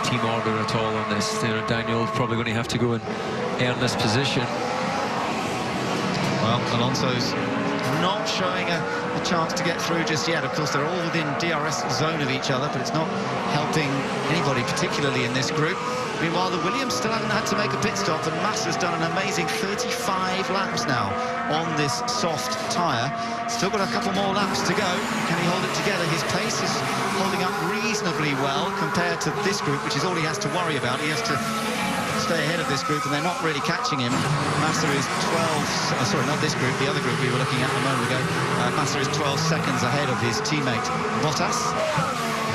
team order at all on this. You know, Daniel's probably going to have to go and earn this position. Well, Alonso's not showing a chance to get through just yet. Of course, they're all within DRS zone of each other, but it's not helping anybody particularly in this group. Meanwhile, the Williams still haven't had to make a pit stop, and Massa's done an amazing 35 laps now on this soft tyre. Still got a couple more laps to go. Can he hold it together? His pace is holding up reasonably well compared to this group, which is all he has to worry about. He has to stay ahead of this group, and they're not really catching him. Massa is 12... sorry, not this group, the other group we were looking at a moment ago. Massa is 12 seconds ahead of his teammate Bottas.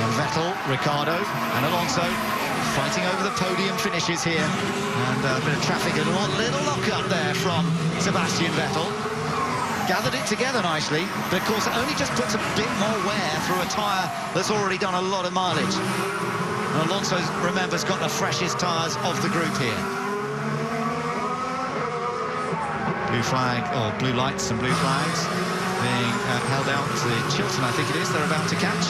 And Vettel, Ricciardo and Alonso fighting over the podium finishes here. And a bit of traffic, a little lock-up there from Sebastian Vettel. Gathered it together nicely, but of course it only just puts a bit more wear through a tyre that's already done a lot of mileage. And Alonso, remember, has got the freshest tyres of the group here. Blue flag, or blue lights and blue flags being held out to Chilton, I think it is, they're about to catch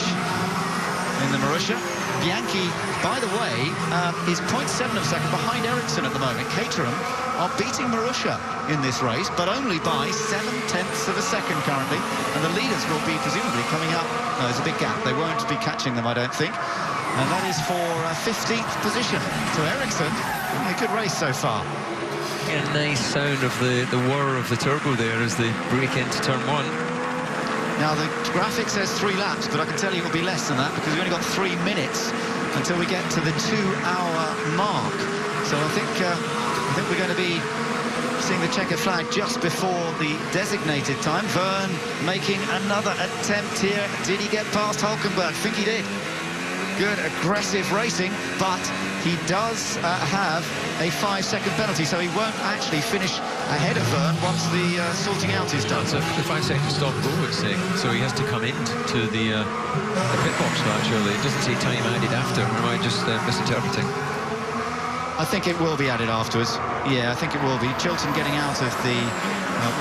in the Marussia. Bianchi, by the way, is 0.7 of a second behind Ericsson at the moment. Caterham are beating Marussia in this race, but only by 0.7 of a second currently. And the leaders will be presumably coming up. No, there's a big gap. They won't be catching them, I don't think. And that is for 15th position. So Ericsson, a good race so far. A nice sound of the whir of the turbo there as they break into turn one. Now, the graphic says 3 laps, but I can tell you it will be less than that because we've only got 3 minutes until we get to the 2-hour mark. So I think we're going to be seeing the checkered flag just before the designated time. Verne making another attempt here. Did he get past Hulkenberg? I think he did. Good, aggressive racing, but he does have a 5-second penalty, so he won't actually finish ahead of Verne once the sorting out is done. So the 5-second stop go, it's saying, so he has to come into the pit box for that, surely. It doesn't say time added after, or am I just misinterpreting? I think it will be added afterwards. Yeah, I think it will be. Chilton getting out of the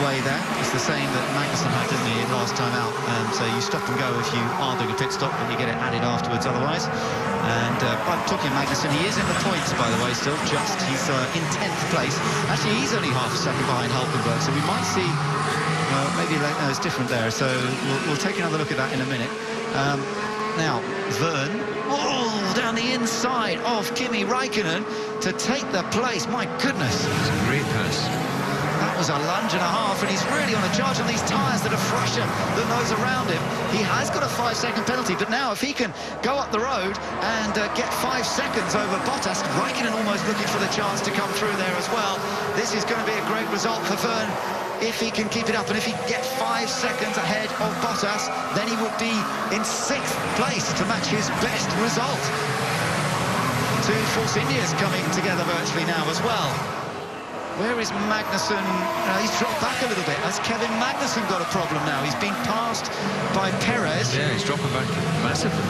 way there. It's the same that Magnussen had, didn't he, last time out. So you stop and go if you are doing a pit stop, but you get it added afterwards otherwise. And I'm talking Magnussen. He is in the points, by the way, still. Just he's in 10th place. Actually, he's only half a second behind Hulkenberg, so we might see maybe it's different there. So we'll take another look at that in a minute. Now, Verne, down the inside of Kimi Raikkonen to take the place. My goodness. It's a great pass. That was a lunge and a half, and he's really on a charge on these tyres that are fresher than those around him. He has got a 5-second penalty, but now if he can go up the road and get 5 seconds over Bottas, Raikkonen almost looking for the chance to come through there as well. This is going to be a great result for Verne if he can keep it up, and if he can get 5 seconds ahead of Bottas, then he would be in 6th place to match his best result. 2 Force Indias coming together virtually now as well. Where is Magnussen? He's dropped back a little bit. Has Kevin Magnussen got a problem now? He's been passed by Perez. Yeah, he's dropping back massively.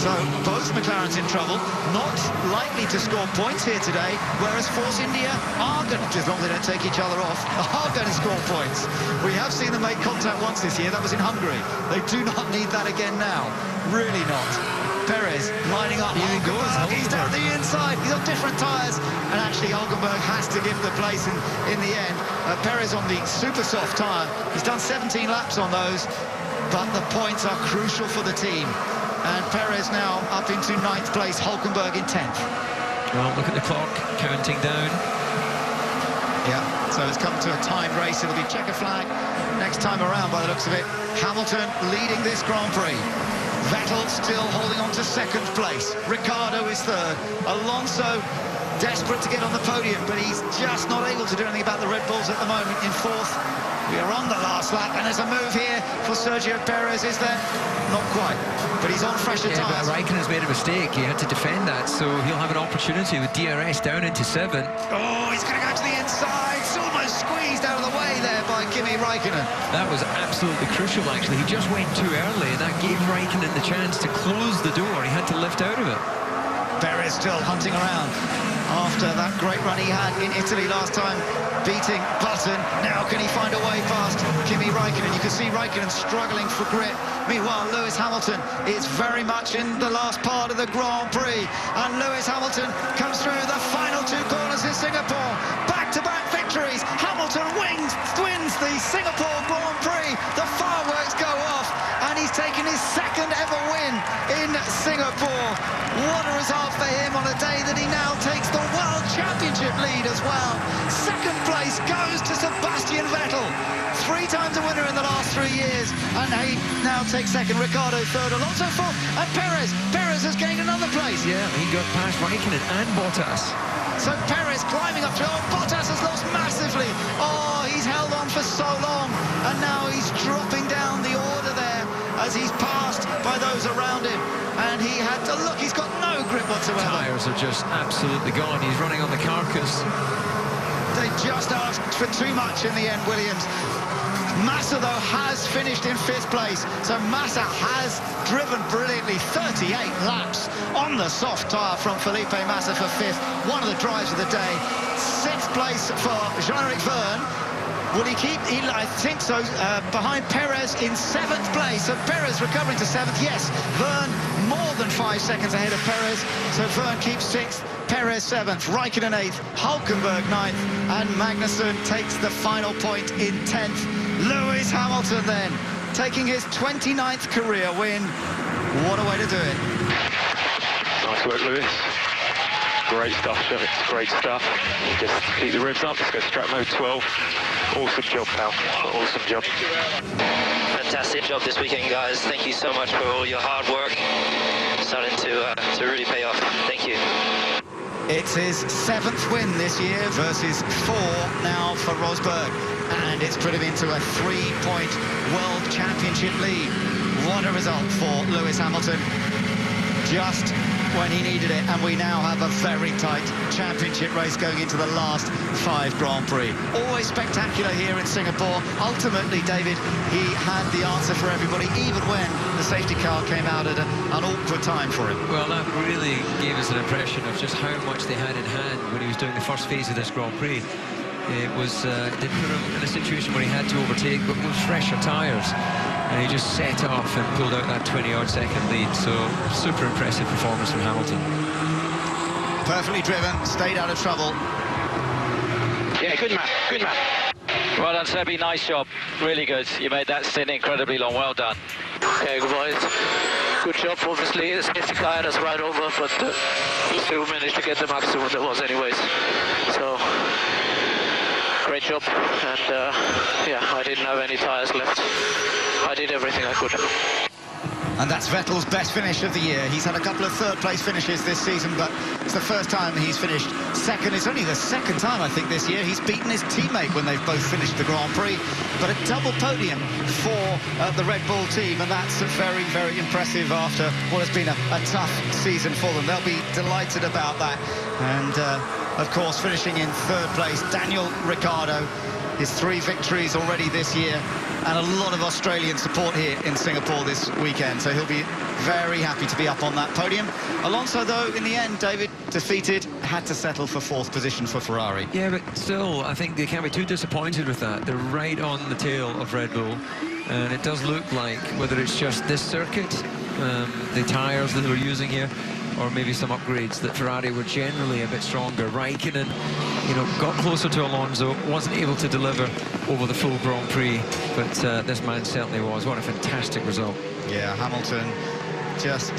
So both McLaren's in trouble, not likely to score points here today, whereas Force India are going to, as long as they don't take each other off, are going to score points. We have seen them make contact once this year. That was in Hungary. They do not need that again now. Really not. Perez lining up. Here he goes. He's down the inside. He's on different tyres. And actually, Hulkenberg has to give the place in the end. Perez on the super soft tyre. He's done 17 laps on those, but the points are crucial for the team. And Perez now up into 9th place, Hulkenberg in 10th. Well, look at the clock, counting down. Yeah, so it's come to a timed race. It'll be checker flag next time around by the looks of it. Hamilton leading this Grand Prix. Vettel still holding on to 2nd place. Ricciardo is 3rd. Alonso desperate to get on the podium, but he's just not able to do anything about the Red Bulls at the moment in 4th. We are on the last lap, and there's a move here for Sergio Perez, is there? Not quite, but he's on fresher tyres. But Raikkonen's made a mistake. He had to defend that, so he'll have an opportunity with DRS down into 7. Oh, he's going to go to the inside. It's almost squeezed out of the way there by Kimi Raikkonen. That was absolutely crucial, actually. He just went too early, and that gave Raikkonen the chance to close the door. He had to lift out of it. Perez Perez still hunting around after that great run he had in Italy last time, beating Button. Now can he find a way past Kimi Räikkönen? You can see Räikkönen struggling for grip. Meanwhile, Lewis Hamilton is very much in the last part of the Grand Prix, and Lewis Hamilton comes through the final 2 corners in Singapore. Back-to-back victories. Hamilton wins the Singapore Grand Prix. The fireworks go off, and he's taken his 2nd ever win in Singapore. What a result for him on a day that he now takes the World Championship lead as well. 2nd place goes to Sebastian Vettel. 3 times a winner in the last 3 years, and he now takes 2nd. Ricciardo 3rd, Alonso 4th, and Perez. Perez has gained another place. Yeah, he got past Räikkönen and Bottas. So Perez climbing up to it. Oh, Bottas has lost massively. Oh, he's held on for so long, and now he's dropping down the order there as he's passed by those around him. And he had to look, he's got no grip whatsoever. Tyres are just absolutely gone. He's running on the carcass. They just asked for too much in the end, Williams. Massa, though, has finished in 5th place. So Massa has driven brilliantly, 38 laps on the soft tyre from Felipe Massa for 5th. One of the drives of the day. 6th place for Jean-Eric Vergne. Will he keep? I think so. Behind Perez in 7th place. So Perez recovering to 7th. Yes, Vergne more than 5 seconds ahead of Perez. So Vergne keeps 6th. Perez 7th. Raikkonen 8th. Hulkenberg 9th. And Magnussen takes the final point in 10th. Lewis Hamilton then taking his 29th career win. What a way to do it. Nice work, Lewis. Great stuff, Shevitz. Great stuff. Just keep the ribs up. Let's go strap mode 12. Awesome job, pal. Awesome job. Fantastic job this weekend, guys. Thank you so much for all your hard work. Starting to really pay off. Thank you. It's his 7th win this year versus 4 now for Rosberg. And it's put him into a 3-point World Championship lead. What a result for Lewis Hamilton. Just when he needed it, and we now have a very tight championship race going into the last 5 Grand Prix. Always spectacular here in Singapore. Ultimately, David, he had the answer for everybody, even when the safety car came out at an awkward time for him. Well, that really gave us an impression of just how much they had in hand when he was doing the first phase of this Grand Prix. It was, they put him in a situation where he had to overtake, but with fresher tyres. And he just set off and pulled out that 20-odd second lead. So, super impressive performance from Hamilton. Perfectly driven, stayed out of trouble. Yeah, good man, good man. Well done, Sebi, nice job. Really good. You made that stint incredibly long. Well done. Okay, good boys. Good job, obviously. The safety car had us right over, but we still managed to get the maximum there was anyways. So, great job. And yeah, I didn't have any tyres left. I did everything I could. And that's Vettel's best finish of the year. He's had a couple of 3rd place finishes this season, but it's the first time he's finished 2nd. It's only the 2nd time, I think, this year he's beaten his teammate when they've both finished the Grand Prix. But a double podium for the Red Bull team, and that's very, very impressive after what has been a tough season for them. They'll be delighted about that. And, of course, finishing in 3rd place, Daniel Ricciardo. His 3 victories already this year, and a lot of Australian support here in Singapore this weekend, so he'll be very happy to be up on that podium. Alonso, though, in the end, David, defeated, had to settle for 4th position for Ferrari. Yeah, but still, I think they can't be too disappointed with that. They're right on the tail of Red Bull, and it does look like, whether it's just this circuit, the tyres that they were using here, or maybe some upgrades, that Ferrari were generally a bit stronger. Raikkonen, you know, got closer to Alonso, wasn't able to deliver over the full Grand Prix, but this man certainly was. What a fantastic result. Yeah, Hamilton just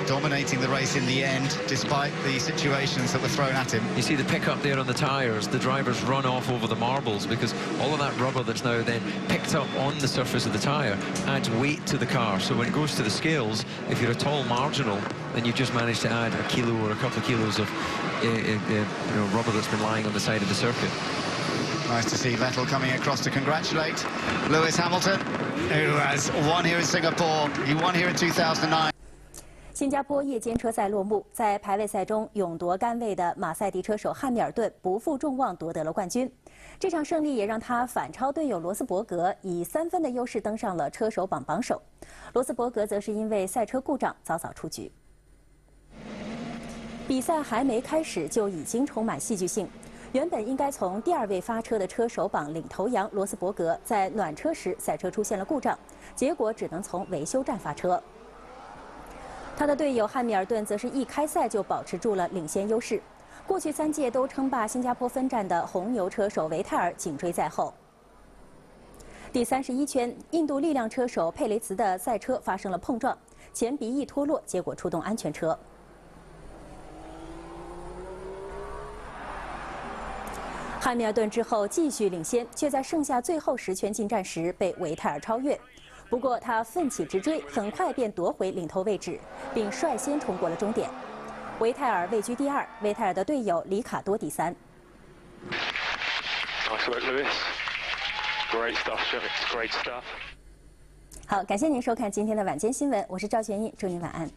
dominating the race in the end, despite the situations that were thrown at him. You see the pickup there on the tyres, the drivers run off over the marbles because all of that rubber that's now then picked up on the surface of the tyre adds weight to the car. So when it goes to the scales, if you're at all marginal, then you've just managed to add a kilo or a couple of kilos of you know, rubber that's been lying on the side of the circuit. Nice to see Vettel coming across to congratulate Lewis Hamilton, who has won here in Singapore. He won here in 2009. 新加坡夜间车赛落幕，在排位赛中勇夺杆位的马赛迪车手汉密尔顿不负众望夺得了冠军。这场胜利也让他反超队友罗斯伯格，以3分的优势登上了车手榜榜首。罗斯伯格则是因为赛车故障早早出局。比赛还没开始就已经充满戏剧性。原本应该从第2位发车的车手榜领头羊罗斯伯格，在暖车时赛车出现了故障，结果只能从维修站发车。他的队友汉密尔顿则是一开赛就保持住了领先优势。过去3届都称霸新加坡分站的红牛车手维泰尔紧追在后。第31圈，印度力量车手佩雷茨的赛车发生了碰撞，前鼻翼脱落，结果出动安全车。汉密尔顿之后继续领先，却在剩下最后10圈进站时被维泰尔超越。不过他奋起直追，很快便夺回领头位置，并率先冲过了终点。维泰尔位居第2，维泰尔的队友里卡多第3。Nice work, Lewis. Great stuff, Shevitz. Great stuff. 好，感谢您收看今天的晚间新闻，我是赵全英，祝您晚安。